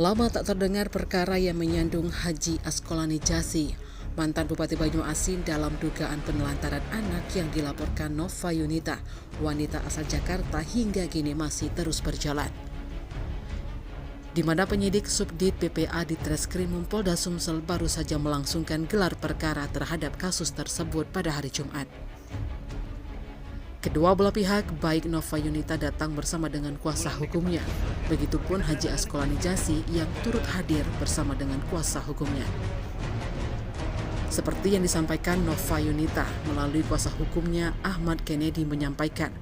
Lama tak terdengar perkara yang menyandung Haji Asqalani Jasi, mantan Bupati Banyuasin dalam dugaan penelantaran anak yang dilaporkan Nova Yunita, wanita asal Jakarta, hingga kini masih terus berjalan. Di mana penyidik Subdit PPA di Treskrimum Polda Sumsel baru saja melangsungkan gelar perkara terhadap kasus tersebut pada hari Jumat. Kedua belah pihak, baik Nova Yunita datang bersama dengan kuasa hukumnya, begitupun Haji Asqalani Jasi yang turut hadir bersama dengan kuasa hukumnya. Seperti yang disampaikan Nova Yunita melalui kuasa hukumnya, Ahmad Kennedy menyampaikan,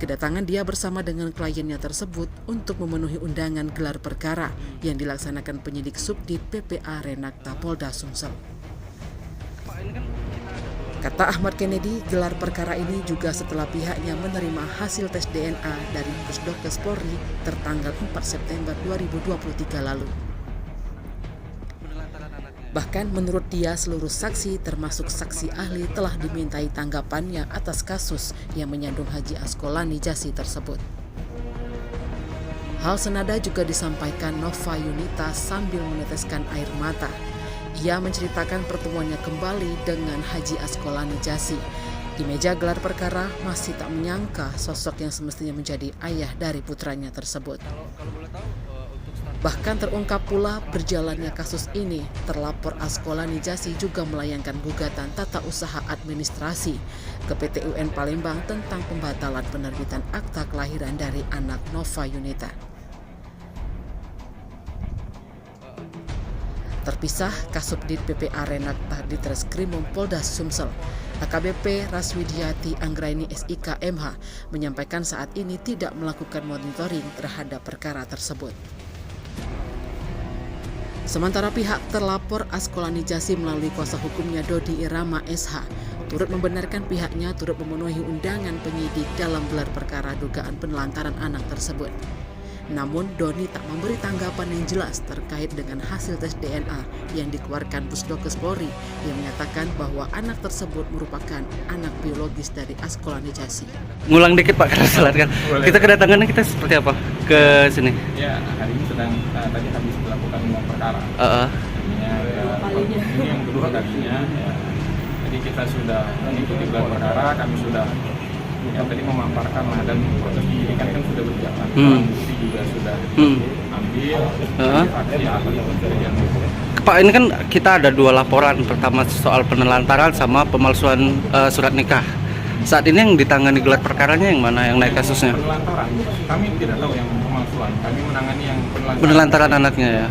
kedatangan dia bersama dengan kliennya tersebut untuk memenuhi undangan gelar perkara yang dilaksanakan penyidik Subdit PPA Renakta Polda Sumsel. Kata Ahmad Kennedy, gelar perkara ini juga setelah pihaknya menerima hasil tes DNA dari Pusdokes Polri tertanggal 4 September 2023 lalu. Bahkan menurut dia seluruh saksi termasuk saksi ahli telah dimintai tanggapannya atas kasus yang menyandung Haji Asqalani Jasi tersebut. Hal senada juga disampaikan Nova Yunita sambil meneteskan air mata. Ia menceritakan pertemuannya kembali dengan Haji Asqalani Jasi. Di meja gelar perkara masih tak menyangka sosok yang semestinya menjadi ayah dari putranya tersebut. Bahkan terungkap pula berjalannya kasus ini, terlapor Asqalani Jasi juga melayangkan gugatan tata usaha administrasi ke PT UN Palembang tentang pembatalan penerbitan akta kelahiran dari anak Nova Yunita. Terpisah, Kasubdit PPA Renakta di Treskrimum Polda Sumsel, AKBP Raswidiati Anggraini SIK MH, menyampaikan saat ini tidak melakukan monitoring terhadap perkara tersebut. Sementara pihak terlapor Asqalani Jasi melalui kuasa hukumnya Dodi Irama SH turut membenarkan pihaknya turut memenuhi undangan penyidik dalam gelar perkara dugaan penelantaran anak tersebut. Namun Doni tak memberi tanggapan yang jelas terkait dengan hasil tes DNA yang dikeluarkan Pusdokes Polri yang menyatakan bahwa anak tersebut merupakan anak biologis dari Asqalani Jasi. Ngulang dikit Pak, karena salah kan. Kita kedatangannya kita seperti apa ke sini? Ya, hari ini sedang tadi habis melakukan gelar perkara. Ini yang kedua kalinya. Ya. Jadi kita sudah mengikuti gelar perkara, kami sudah tadi memaparkan lah, dan proses penyidikan kan sudah berjalan. Bukti juga sudah ambil. Pak, ini kan kita ada dua laporan, pertama soal penelantaran sama pemalsuan surat nikah. Saat ini yang ditangani gelar perkaranya yang mana yang naik kasusnya? Penelantaran, kami tidak tahu yang pemalsuan, kami menangani yang penelantaran anaknya ya.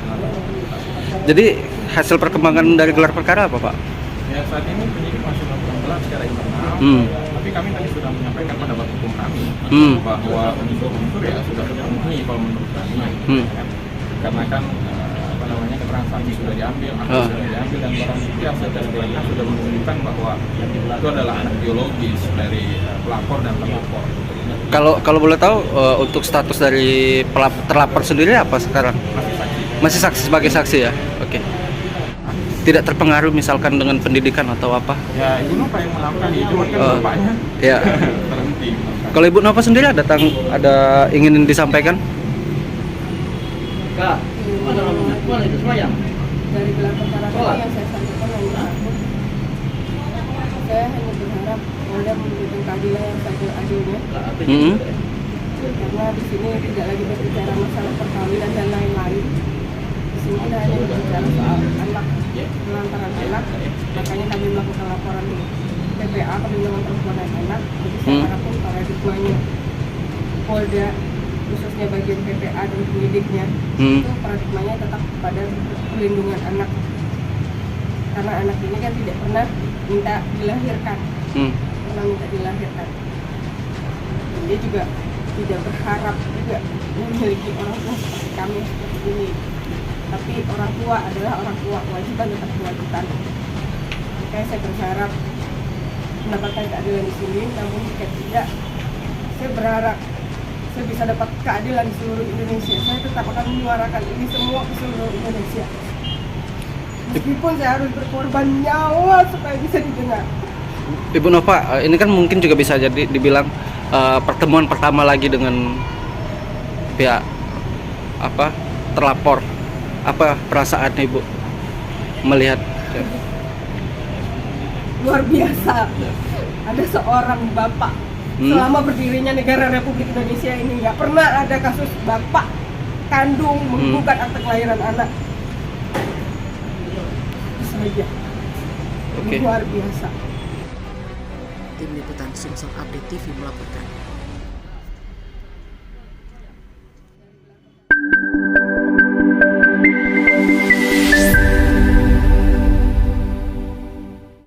Jadi hasil perkembangan dari gelar perkara apa Pak? Ya, saat ini penyidik masih melakukan gelar secara internal, tapi kami tadi sudah menyampaikan pada pendapat hukum kami bahwa unsur-unsur ya sudah terpenuhi kalau menurut kami, karena kan keterangan saksi sudah diambil, akta sudah diambil, dan barang bukti hasil tes DNA sudah menunjukkan bahwa itu adalah anak biologis dari pelapor dan terlapor. Kalau boleh tahu untuk status dari terlapor sendiri apa sekarang? Masih saksi sebagai saksi ya? Oke. Tidak terpengaruh misalkan dengan pendidikan atau apa? Ya, Ibu Nova yang melakukan itu kan bapaknya ya. Terhenti. Kalau Ibu Nova sendiri ada ingin disampaikan? Kak, mana itu semuanya? Dari gelar perkara tadi yang saya sampaikan hanya satu. Saya hanya berharap Polda memberikan keadilan yang seadil-adilnya. Karena di sini tidak lagi berbicara masalah perkawinan dan lain-lain. Di sini kita hanya berbicara soal anak, penelantaran anak. Makanya kami melakukan laporan di PPA, Perlindungan Perempuan dan Anak. Jadi saya harapkan paradigmanya Polda, khususnya bagian PPA dan penyidiknya, itu paradigmanya tetap pada perlindungan anak. Karena anak ini kan tidak pernah minta dilahirkan, Dan dia juga tidak berharap juga memiliki orang tua seperti kami seperti ini. Tapi orang tua adalah orang tua, kewajiban tetap kewajiban. Makanya saya berharap mendapatkan keadilan di sini, namun jika tidak, saya berharap saya bisa dapat keadilan di seluruh Indonesia. Saya tetap akan menyuarakan ini semua ke seluruh Indonesia. Meskipun saya harus berkorban nyawa supaya bisa didengar. Ibu Nova, ini kan mungkin juga bisa jadi dibilang pertemuan pertama lagi dengan pihak terlapor. Apa perasaan Ibu melihat? Luar biasa. Ada seorang bapak selama berdirinya negara Republik Indonesia ini nggak pernah ada kasus bapak kandung menggugat akte kelahiran anak. Itu saja. Oke. Luar biasa. Tim Liputan Sumsel Update TV melaporkan.